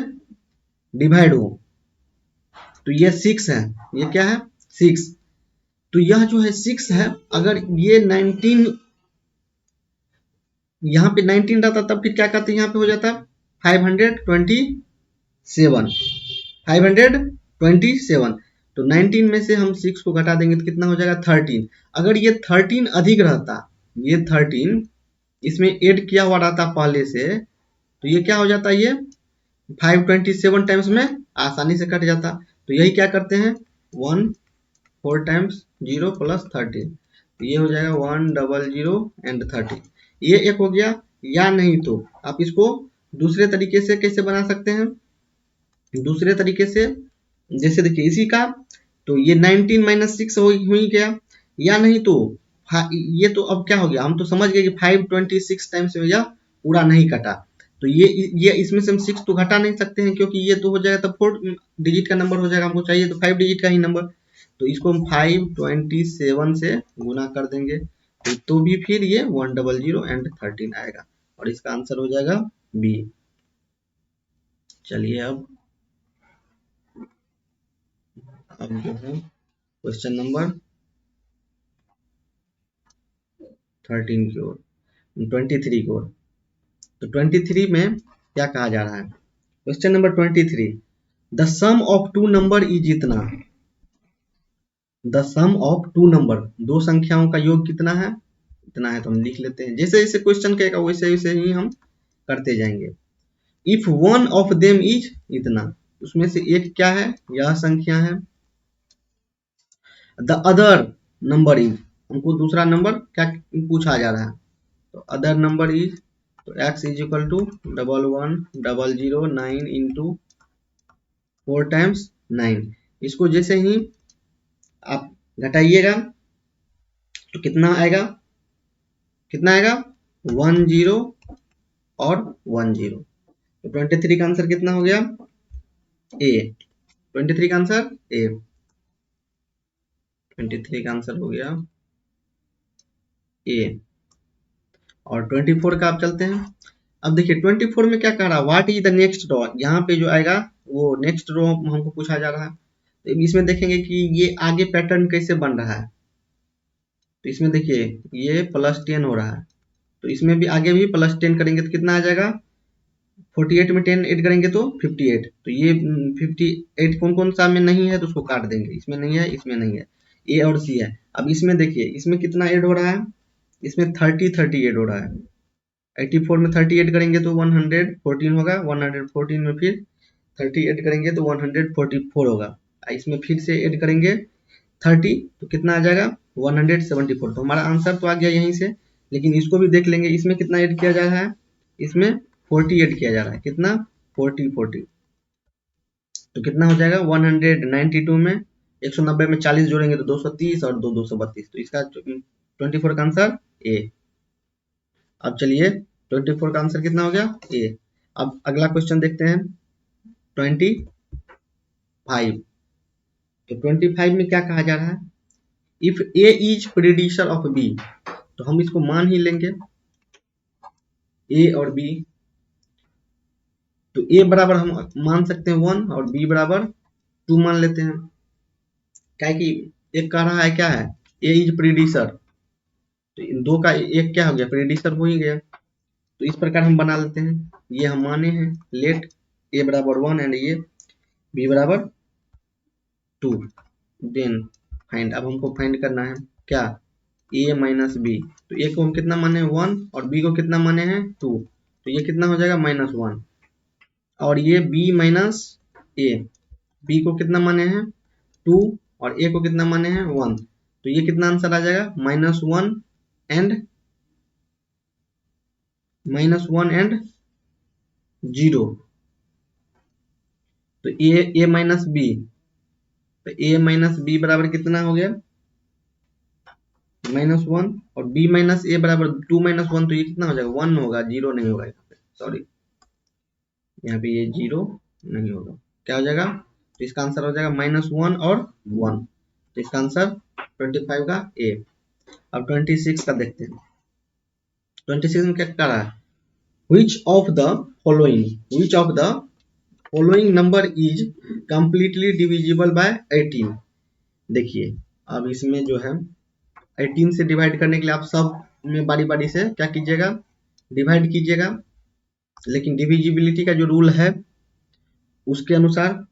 डिवाइड हो, तो ये 6 है, ये क्या है 6। तो यह जो है 6 है, अगर ये 19 यहाँ पे 19 रहता तब फिर क्या कहते हैं, यहाँ पे हो जाता 527। तो 19 में से हम 6 को घटा देंगे तो कितना हो जाएगा 13। अगर ये 13 अधिक रहता, ये 13 इसमें ऐड किया हुआ रहता पहले से, तो ये क्या हो जाता, ये 527 टाइम्स में आसानी से कट जाता। तो यही क्या करते हैं 1 4 टाइम्स 0 प्लस 13, तो ये हो जाएगा 100 एंड 13। ये एक हो गया। या नहीं तो आप इसको दूसरे तरीके से कैसे बना सकते हैं, दूसरे तरीके से जैसे देखिए इसी का, तो ये 19 माइनस 6 हो ही गया। या नहीं तो ये तो अब क्या हो गया, हम तो समझ गए कि 526 टाइम्स में यह पूरा नहीं कटा, तो ये इसमें से हम 6 तो घटा नहीं सकते हैं, क्योंकि ये तो हो जाएगा तब 4 डिजिट का नंबर हो जाएगा, हमको चाहिए तो 5 डिजिट का ही नंबर। तो इसको हम 527 से गुना कर देंगे, तो भी फिर ये 100 एंड 13 आएगा, और इसका आंसर हो जाएगा बी। चलिए अब जो है क्वेश्चन नंबर 13 की ओर, 23 की ओर। तो 23 में क्या कहा जा रहा है, question number 23, the sum of two number is इतना। The sum of two number, दो संख्याओं का योग कितना है, इतना है। तो हम लिख लेते हैं, जैसे जैसे क्वेश्चन कहेगा वैसे वैसे ही हम करते जाएंगे। If one of them is इतना, उसमें से एक क्या है, यह संख्या है। द अदर नंबर इज, हमको दूसरा नंबर क्या पूछा जा रहा है, तो अदर नंबर इज, तो x is equal to 110009 into 4 times 9। इसको जैसे ही आप घटाइएगा तो कितना आएगा, कितना आएगा 10 और 10। तो 23 का आंसर कितना हो गया, ए। 23 का आंसर ए, 23 का आंसर हो गया ए। और 24 का आप चलते हैं। अब देखिए 24 में क्या कह रहा है, what is the next row, यहाँ पे जो आएगा वो नेक्स्ट रो हमको पूछा जा रहा है। तो इसमें देखेंगे कि ये आगे पैटर्न कैसे बन रहा है। तो इसमें देखिए ये +10 हो रहा है, तो इसमें भी आगे भी +10 करेंगे तो कितना आ जाएगा, 48 में 10 ऐड करेंगे तो 58। तो ये 58 कौन कौन सा में नहीं है तो उसको काट देंगे, इसमें नहीं है, इसमें नहीं है, ए और सी है। अब इसमें देखिए इसमें कितना ऐड हो रहा है, इसमें 30 ऐड हो रहा है। 84 में 30 ऐड करेंगे तो 114 होगा, 114 में फिर 30 ऐड करेंगे तो 144 होगा। इसमें फिर से ऐड करेंगे 30 तो कितना आ जाएगा 174। तो हमारा आंसर तो आ गया यहीं से, लेकिन इसको भी देख लेंगे, इसमें कितना ऐड किया जा रहा है, इसमें 40 ऐड किया जा रहा है, कितना 40 40, तो कितना हो जाएगा 192 में 190 में 40 जोड़ेंगे तो 230 और 232, तो इसका 24 का आंसर ए। अब चलिए 24 का आंसर कितना हो गया ए। अब अगला क्वेश्चन देखते हैं 25। तो 25 में क्या कहा जा रहा है, if A is predictor of B, तो हम इसको मान ही लेंगे ए और बी। तो ए बराबर हम मान सकते हैं 1 और बी बराबर 2 मान लेते हैं, क्या कि एक कह रहा है क्या है ए इज प्रेडिक्टर, तो इन दो का एक क्या हो गया प्रेडिक्टर हो ही गया। तो इस प्रकार हम बना लेते हैं, ये हम माने हैं लेट ए बराबर 1 एंड ये बी बराबर 2, देन फाइंड। अब हमको फाइंड करना है क्या ए माइनस बी, तो ए को हम कितना माने हैं 1 और बी को कितना माने हैं 2, तो ये कितना हो जाएगा -1। और ये b माइनस ए, बी को कितना माने हैं 2 और ए को कितना माने हैं 1, तो ये कितना आंसर आ जाएगा -1 एंड 0। तो ए माइनस बी, तो ए माइनस बी बराबर कितना हो गया -1 और b माइनस ए बराबर 2 माइनस 1, तो ये कितना हो जाएगा 1 होगा, 0 नहीं होगा यहाँ पे, सॉरी यहाँ पे ये 0 नहीं होगा, क्या हो जाएगा, तो इसका आंसर हो जाएगा -1 और 1, तो इसका आंसर 25 का ए। अब 26 का देखते हैं, 26 में क्या कर रहा है, which of the following number is completely divisible by 18। देखिए अब इसमें जो है 18 से डिवाइड करने के लिए आप सब में बारी बारी से क्या कीजिएगा डिवाइड कीजिएगा, लेकिन डिविजिबिलिटी का जो रूल है उसके अनुसार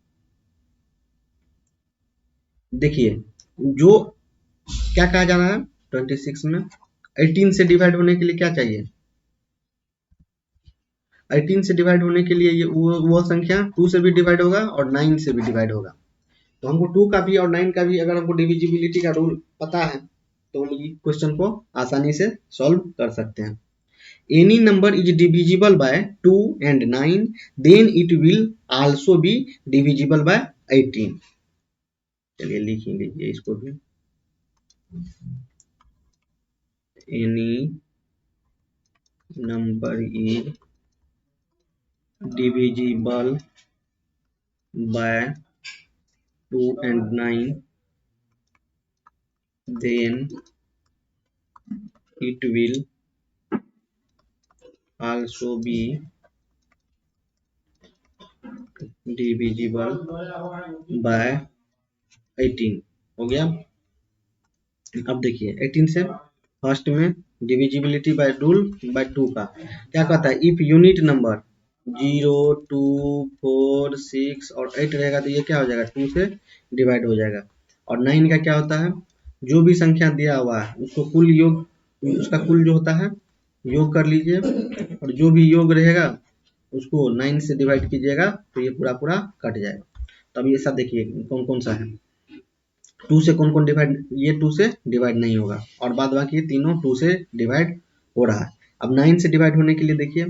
देखिए जो क्या कहा जा रहा है 26 में 18 से डिवाइड होने के लिए क्या चाहिए, 18 से डिवाइड होने के लिए ये वो संख्या 2 से भी डिवाइड होगा और 9 से भी डिवाइड होगा। तो हमको 2 का भी और 9 का भी अगर हमको डिविजिबिलिटी का रूल पता है तो हम ये क्वेश्चन को आसानी से सॉल्व कर सकते हैं। Any number is divisible by 2 and 9 then it will also be divisible by 18। चलिए लिख लीजिए इसको भी, any number is divisible by 2 and 9 then it will also be divisible by 18। हो गया। अब देखिए 18 से फर्स्ट में डिविजिबिलिटी बाय रूल बाय 2 का क्या कहता है, इफ यूनिट नंबर 0 2 4 6 और 8 रहेगा तो ये क्या हो जाएगा 2 से डिवाइड हो जाएगा। और 9 का क्या होता है, जो भी संख्या दिया हुआ है उसको कुल योग, उसका कुल जो होता है योग कर लीजिए और जो भी योग रहेगा उसको 9 से डिवाइड कीजिएगा तो ये पूरा पूरा कट जाएगा। तो अब ये सब देखिए कौन कौन सा है, 2 से कौन कौन डिवाइड, ये 2 से डिवाइड नहीं होगा और बाद बाकी तीनों 2 से डिवाइड हो रहा है। अब 9 से डिवाइड होने के लिए देखिए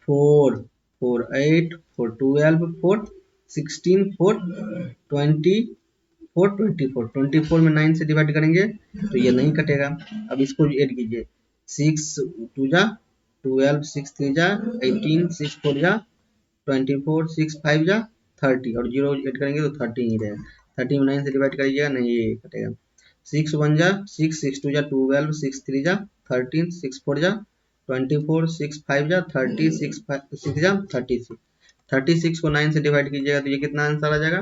4 4 8 4 12 4 16 4 20 4 24, 24 में 9 से डिवाइड करेंगे तो ये नहीं कटेगा। अब इसको ऐड कीजिए 6 2 जा 12 6 3 जा 18 6 4 जा 24 6 5 जा 30 और 0 ऐड करेंगे तो 30 ही रहेगा। 30 में 9 से डिवाइड करिएगा नहीं ये कटेगा। 6 1 जा 6 6 2 जा 12 6 3 जा 13 6 4 जा 24 6 5 जा 30 6 6 जा 36, 36 को 9 से डिवाइड कीजिएगा तो ये कितना आंसर आ जाएगा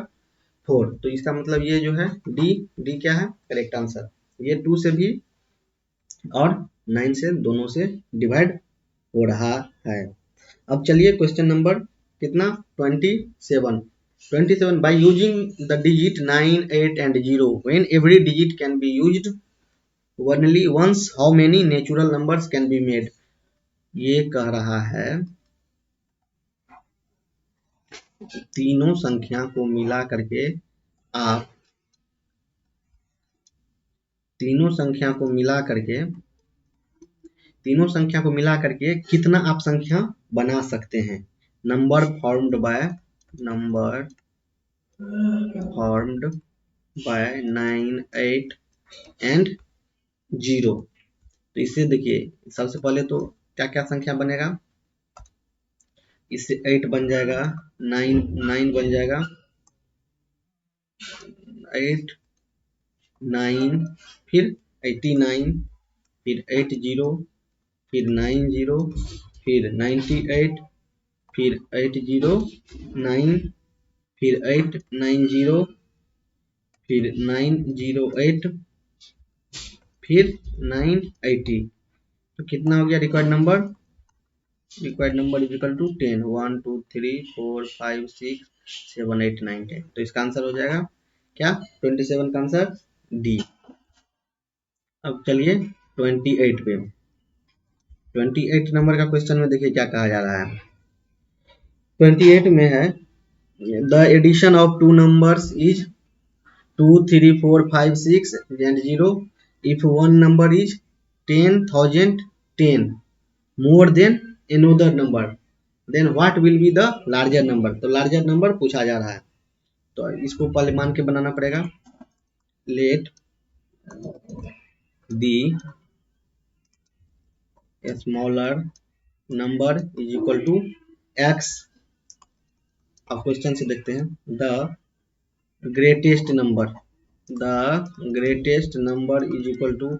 4। तो इसका मतलब ये जो है डी क्या है करेक्ट आंसर, ये 2 से भी और 9 से दोनों से डिवाइड हो रहा है। अब चलिए क्वेश्चन नंबर कितना 27 by using the digit 9 8 and 0 when every digit can be used only once how many natural numbers can be made। ये कह रहा है तीनों संख्या को मिला करके आप तीनों संख्या को मिला करके कितना आप संख्या बना सकते हैं। number formed by 9, 8 and 0। तो इससे देखिए सबसे पहले तो क्या क्या संख्या बनेगा, इससे 8 बन जाएगा, 9 बन जाएगा, 8 9 फिर 89 फिर 80 फिर 90 फिर 98 फिर 809 फिर 890 फिर 908 फिर 980। तो कितना हो गया required number? Required number is equal to 10, 1 2 3 4 5 6 7 8 9 10। तो इसका आंसर हो जाएगा क्या? 27 का आंसर डी। अब चलिए 28 पे। 28 नंबर का क्वेश्चन में देखिए क्या कहा जा रहा है। 28 में है the addition of two numbers is 2 3 4 5 6 and 0 if one number is 10,010 more than another number then what will be the larger number। तो लार्जर नंबर पूछा जा रहा है, तो इसको पहले मान के बनाना पड़ेगा। Let the smaller number is equal to X. अब क्वेश्चन से देखते हैं, the greatest number is equal to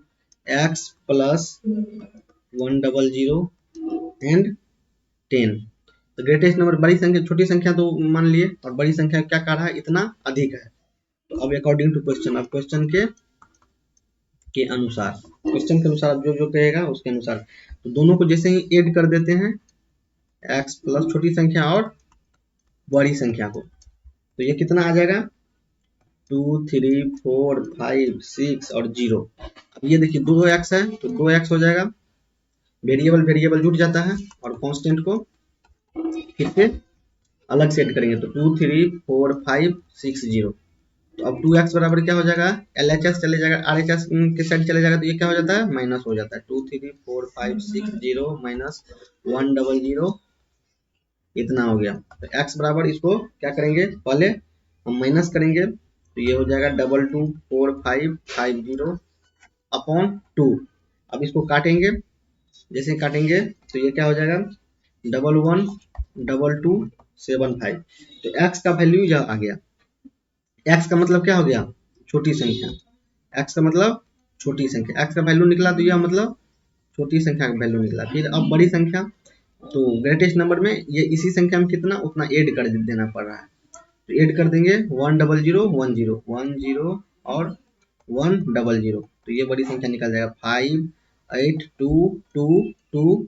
X plus 100 and 10। तो ग्रेटेस्ट नंबर बड़ी संख्या, छोटी संख्या तो मान लिए, और बड़ी संख्या क्या कह रहा है, इतना अधिक है। तो अब अकॉर्डिंग टू क्वेश्चन, अब क्वेश्चन के अनुसार, क्वेश्चन के अनुसार जो जो कहेगा उसके अनुसार, तो दोनों को जैसे ही ऐड कर देते हैं, एक्स प्लस छोटी संख्या और बड़ी संख्या को, तो ये कितना आ जाएगा 2 3 4 5 6 और 0। अब ये देखिए 2x है तो 2x हो जाएगा, वेरिएबल जुट जाता है, और कांस्टेंट को फिर से अलग सेट करेंगे तो 2 3 4 5 6 0। तो अब 2x बराबर क्या हो जाएगा, LHS चले जाएगा, RHS के साइड चले जाएगा, तो ये क्या हो जाता है, माइनस हो जाता है। 2 3 4 5 6 0 माइनस 100 इतना हो गया। तो x बराबर इसको क्या करेंगे, पहले हम माइनस करेंगे, तो ये हो जाएगा 2 2 4 5 5 0 अपॉन 2। अब इसको काटेंगे, जैसे काटेंगे तो ये क्या हो जाएगा 1 1 2 2 7 5। तो x का वैल्यू यह आ गया। x का मतलब क्या हो गया, छोटी संख्या। x का मतलब छोटी संख्या, x का वैल्यू निकला तो यह मतलब छोटी संख्या का वैल्यू निकला। फिर अब बड़ी संख्या, तो ग्रेटेस्ट नंबर में ये इसी संख्या में कितना उतना ऐड कर देना पड़ रहा है, तो ऐड कर देंगे 100 10 और 100। तो ये बड़ी संख्या निकल जाएगा 5 8 2 2 2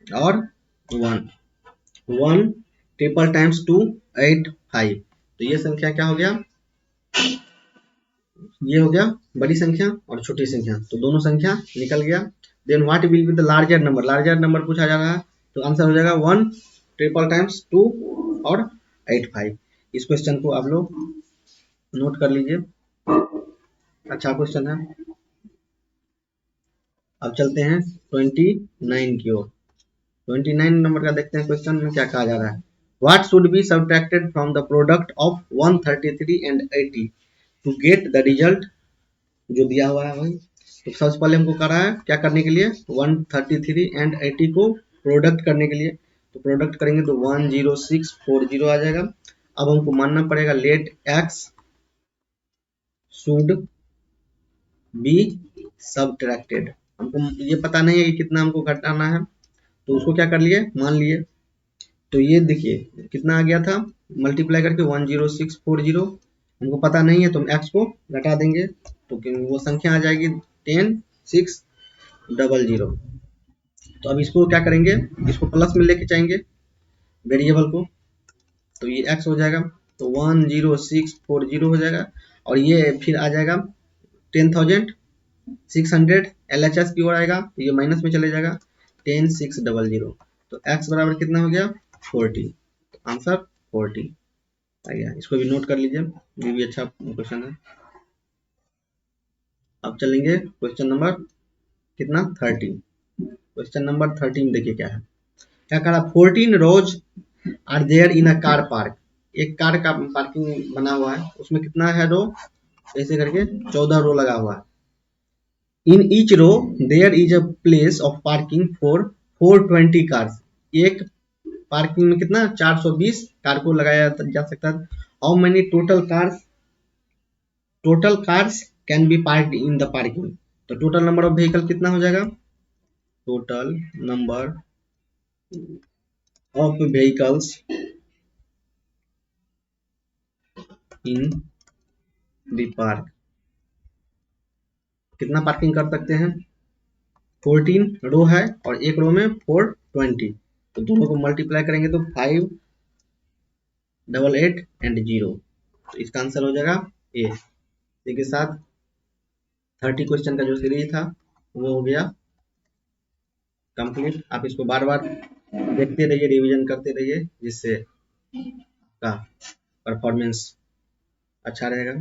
और 1 1 ट्रिपल टाइम्स 2 8 5। तो ये संख्या क्या हो गया, ये हो गया बड़ी संख्या और छोटी संख्या, तो दोनों संख्या निकल गया। Then what will be the larger number, larger number पूछा जा रहा है, तो आंसर हो जाएगा 1 ट्रिपल टाइम्स 2 और 8 5। इस क्वेश्चन को आप लोग नोट कर लीजिए, अच्छा क्वेश्चन है। अब चलते हैं 29 की ओर। 29 नंबर का देखते हैं क्वेश्चन में क्या कहा जा रहा है। What should be subtracted from the product of 133 and 80 to get the result जो दिया हुआ है वही। तो सबसे पहले हमको कर रहा है क्या करने के लिए, 133 एंड 80 को प्रोडक्ट करने के लिए। तो प्रोडक्ट करेंगे तो 10640 आ जाएगा। अब हमको मानना पड़ेगा let x should be subtracted. हमको ये पता नहीं है कि कितना हमको घटाना है, तो उसको क्या कर लिए, मान लिए। तो ये देखिए कितना आ गया था, मल्टीप्लाई करके 10640। हमको पता नहीं है तो हम x को घटा देंगे, तो वो संख्या आ जाएगी 10600। तो अब इसको क्या करेंगे, इसको प्लस में लेके जाएंगे वेरिएबल को, तो ये x हो जाएगा, तो 10640 हो जाएगा। और ये फिर आ जाएगा 10600 LHS की ओर आएगा, तो ये माइनस में चले जाएगा 10600। तो x बराबर कितना हो गया 40। तो आंसर 40 आ गया। इसको भी नोट कर लीजिए, ये भी अच्छा क्वेश्चन है। अब चलेंगे क्वेश्चन नंबर कितना 30। क्वेश्चन नंबर 13 देखिए क्या है, क्या कह रहा 14 rows are there in a car park, एक कार का पार्किंग बना हुआ है, उसमें कितना है रो, ऐसे करके 14 रो लगा हुआ है। In each row there is a place of parking for 420 cars, एक पार्किंग में कितना 420 कार को लगाया जा सकता है। How many total cars can be parked in the parking, तो टोटल नंबर ऑफ व्हीकल कितना हो जाएगा, total number of vehicles in the park, कितना पार्किंग कर सकते हैं, 14 रो है और एक रो में 420, तो दोनों को मल्टीप्लाई करेंगे तो 588 एंड 0, तो इसका आंसर हो जाएगा ए। इसी के साथ 30 क्वेश्चन का जो सीरीज था वो हो गया कंप्लीट। आप इसको बार बार देखते रहिए, रिवीजन करते रहिए, जिससे का परफॉर्मेंस अच्छा रहेगा।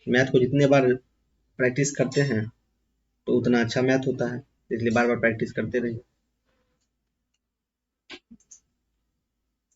मैथ को जितने बार प्रैक्टिस करते हैं तो उतना अच्छा मैथ होता है, इसलिए बार बार प्रैक्टिस करते रहिए।